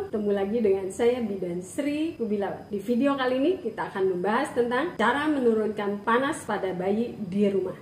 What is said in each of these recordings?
ketemu lagi dengan saya Bidan Sri Kubilawat. Di video kali ini kita akan membahas tentang cara menurunkan panas pada bayi di rumah.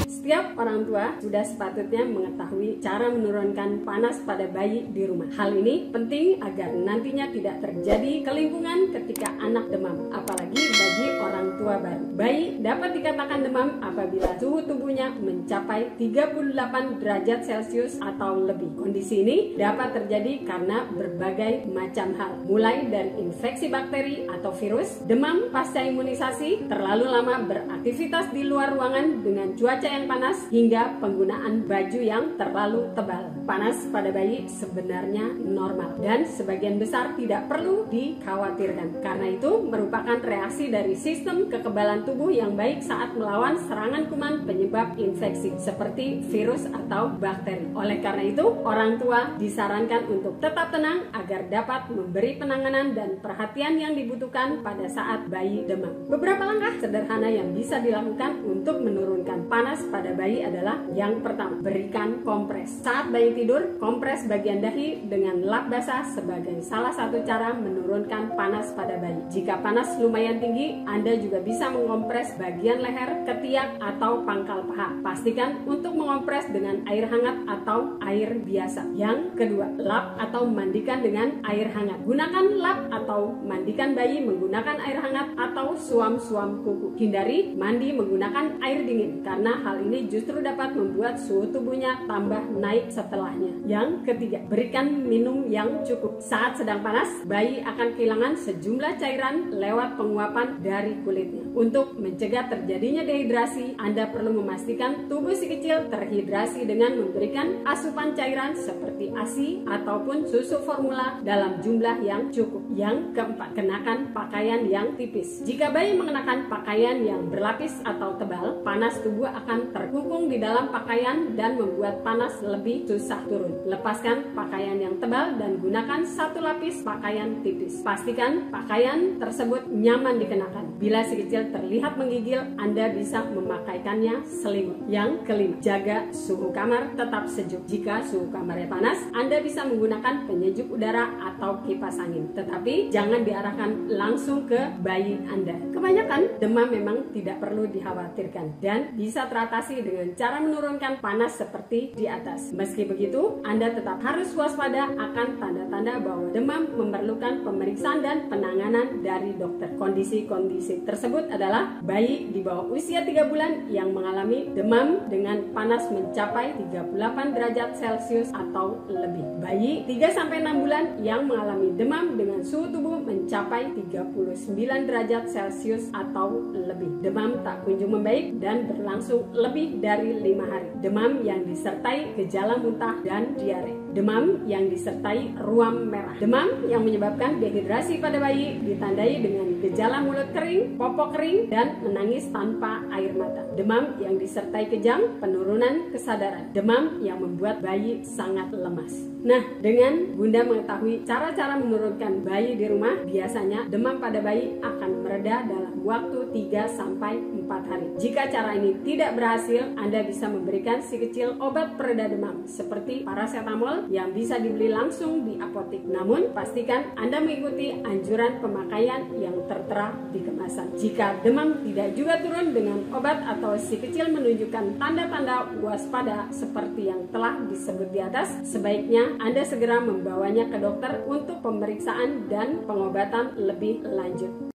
Setiap orang tua sudah sepatutnya mengetahui cara menurunkan panas pada bayi di rumah. Hal ini penting agar nantinya tidak terjadi kelimpungan ketika anak demam, apalagi bagi orang tua baru. Bayi dapat dikatakan demam apabila suhu tubuhnya mencapai 38 derajat Celcius atau lebih. Kondisi ini dapat terjadi karena berbagai macam hal, mulai dari infeksi bakteri atau virus, demam pasca imunisasi, terlalu lama beraktivitas di luar ruangan dengan cuaca yang panas, hingga penggunaan baju yang terlalu tebal. Panas pada bayi sebenarnya normal dan sebagian besar tidak perlu dikhawatirkan, karena itu merupakan reaksi dari sistem kekebalan tubuh yang baik saat melawan serangan kuman penyebab infeksi seperti virus atau bakteri. Oleh karena itu, orang tua disarankan untuk tetap tenang agar dapat memberi penanganan dan perhatian yang dibutuhkan pada saat bayi demam. Beberapa langkah sederhana yang bisa dilakukan untuk menurunkan panas pada bayi adalah: yang pertama, berikan kompres. Saat bayi tidur, kompres bagian dahi dengan lap basah sebagai salah satu cara menurunkan panas pada bayi. Jika panas lumayan tinggi, Anda juga bisa mengompres bagian leher, ketiak, atau pangkal paha. Pastikan untuk mengompres dengan air hangat atau air biasa. Yang kedua, lap atau mandikan dengan air hangat. Gunakan lap atau mandikan bayi menggunakan air hangat atau suam-suam kuku. Hindari mandi menggunakan air dingin, karena hal ini justru dapat membuat suhu tubuhnya tambah naik setelahnya. Yang ketiga, berikan minum yang cukup. Saat sedang panas, bayi akan kehilangan sejumlah cairan lewat penguapan dari kulitnya. Untuk mencegah terjadinya dehidrasi, Anda perlu memastikan tubuh si kecil terhidrasi dengan memberikan asupan cairan seperti ASI ataupun susu formula dalam jumlah yang cukup. Yang keempat, kenakan pakaian yang tipis. Jika bayi mengenakan pakaian yang berlapis atau tebal, panas tubuh akan terkungkung di dalam pakaian dan membuat panas lebih susah turun. Lepaskan pakaian yang tebal dan gunakan satu lapis pakaian tipis. Pastikan pakaian tersebut nyaman dikenakan. Bila si kecil terlihat menggigil, Anda bisa memakaikannya selimut. Yang kelima, jaga suhu kamar tetap sejuk. Jika suhu kamarnya panas, Anda bisa menggunakan penyejuk udara atau kipas angin. Tetapi jangan diarahkan langsung ke bayi Anda. Kebanyakan demam memang tidak perlu dikhawatirkan dan bisa teratasi dengan cara menurunkan panas seperti di atas. Meski begitu, Anda tetap harus waspada akan tanda-tanda bahwa demam memerlukan pemeriksaan dan penanganan dari dokter. Kondisi-kondisi tersebut adalah bayi di bawah usia 3 bulan yang mengalami demam dengan panas mencapai 38 derajat Celcius atau lebih. Bayi 3-6 bulan yang mengalami demam dengan suhu tubuh mencapai 39 derajat Celcius atau lebih. Demam tak kunjung membaik dan berlangsung lebih dari 5 hari. Demam yang disertai gejala muntah dan diare. Demam yang disertai ruam merah. Demam yang menyebabkan dehidrasi pada bayi ditandai dengan gejala mulut kering, popok kering, dan menangis tanpa air mata. Demam yang disertai kejang, penurunan kesadaran. Demam yang membuat bayi sangat lemas. Nah, dengan Bunda mengetahui cara-cara menurunkan bayi di rumah, biasanya demam pada bayi akan mereda dalam waktu 3-4 hari. Jika cara ini tidak berhasil, Anda bisa memberikan si kecil obat pereda demam seperti paracetamol yang bisa dibeli langsung di apotek. Namun, pastikan Anda mengikuti anjuran pemakaian yang tertera di kemasan. Jika demam tidak juga turun dengan obat atau si kecil menunjukkan tanda-tanda waspada seperti yang telah disebut di atas, sebaiknya Anda segera membawanya ke dokter untuk pemeriksaan dan pengobatan lebih lanjut.